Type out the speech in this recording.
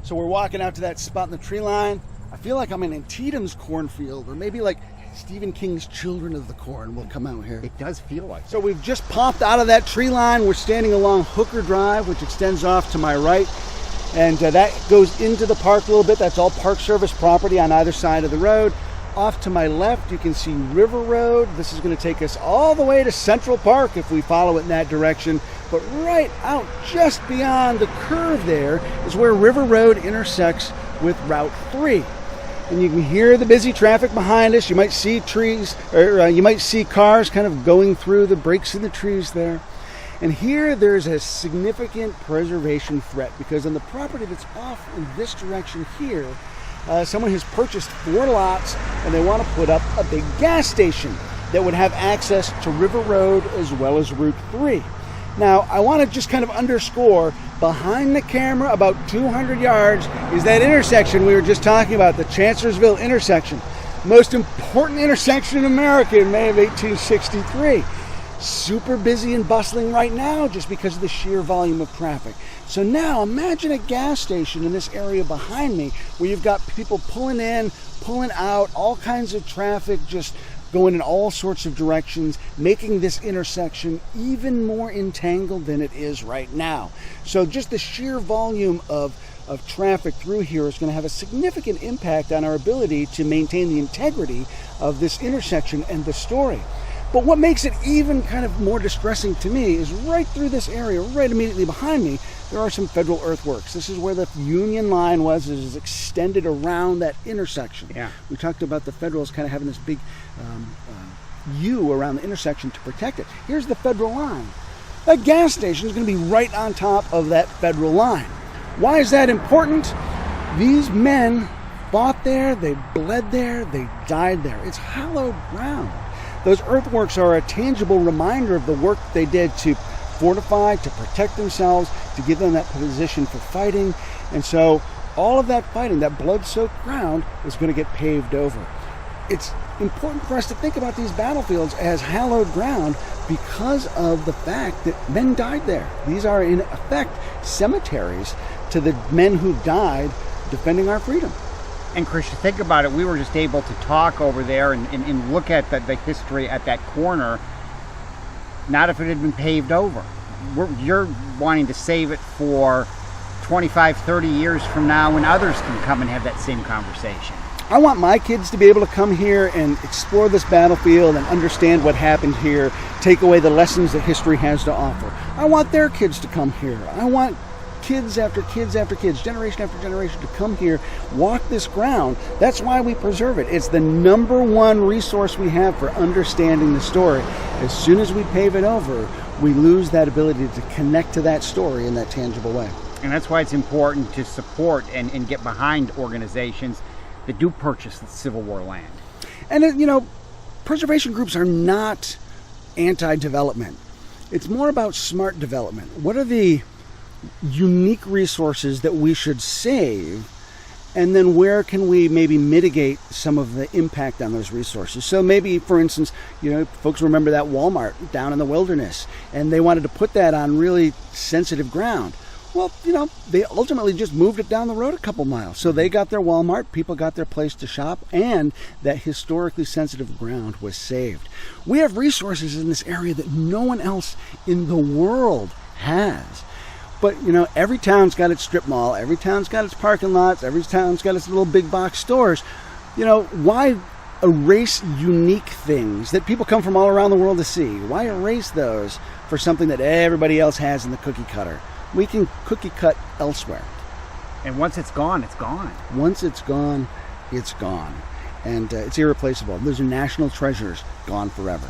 So we're walking out to that spot in the tree line. I feel like I'm in Antietam's cornfield, or maybe like Stephen King's Children of the Corn will come out here. It does feel like So we've just popped out of that tree line. We're standing along Hooker Drive, which extends off to my right. And that goes into the park a little bit. That's all Park Service property on either side of the road. Off to my left, you can see River Road. This is going to take us all the way to Central Park if we follow it in that direction. But right out just beyond the curve there is where River Road intersects with Route 3. And you can hear the busy traffic behind us. You might see trees, or you might see cars kind of going through the breaks in the trees there. And here there's a significant preservation threat because on the property that's off in this direction here, someone has purchased 4 lots and they want to put up a big gas station that would have access to River Road as well as Route 3. Now, I want to just kind of underscore, behind the camera, about 200 yards, is that intersection we were just talking about, the Chancellorsville intersection. Most important intersection in America in May of 1863. Super busy and bustling right now just because of the sheer volume of traffic. So now imagine a gas station in this area behind me where you've got people pulling in, pulling out, all kinds of traffic just going in all sorts of directions, making this intersection even more entangled than it is right now. So just the sheer volume of traffic through here is going to have a significant impact on our ability to maintain the integrity of this intersection and the story. But what makes it even kind of more distressing to me is right through this area, right immediately behind me, there are some federal earthworks. This is where the Union line was. It is extended around that intersection. Yeah. We talked about the Federals kind of having this big U around the intersection to protect it. Here's the federal line. That gas station is going to be right on top of that federal line. Why is that important? These men fought there, they bled there, they died there. It's hallowed ground. Those earthworks are a tangible reminder of the work they did to fortify, to protect themselves, to give them that position for fighting. And so all of that fighting, that blood-soaked ground, is going to get paved over. It's important for us to think about these battlefields as hallowed ground because of the fact that men died there. These are, in effect, cemeteries to the men who died defending our freedom. And Chris, you think about it, we were just able to talk over there and look at the history at that corner, not if it had been paved over. You're wanting to save it for 25, 30 years from now when others can come and have that same conversation. I want my kids to be able to come here and explore this battlefield and understand what happened here, take away the lessons that history has to offer. I want their kids to come here. I want kids after kids after kids, generation after generation to come here, walk this ground. That's why we preserve it. It's the number one resource we have for understanding the story. As soon as we pave it over, we lose that ability to connect to that story in that tangible way. And that's why it's important to support and get behind organizations that do purchase the Civil War land. And, you know, preservation groups are not anti-development. It's more about smart development. What are the unique resources that we should save, and then where can we maybe mitigate some of the impact on those resources? So maybe, for instance, you know, folks remember that Walmart down in the wilderness, and they wanted to put that on really sensitive ground. Well, you know, they ultimately just moved it down the road a couple miles. So they got their Walmart, people got their place to shop, and that historically sensitive ground was saved. We have resources in this area that no one else in the world has. But, you know, every town's got its strip mall, every town's got its parking lots, every town's got its little big box stores. You know, why erase unique things that people come from all around the world to see? Why erase those for something that everybody else has in the cookie cutter? We can cookie cut elsewhere. And once it's gone, it's gone. Once it's gone, it's gone. And it's irreplaceable. Those are national treasures, gone forever.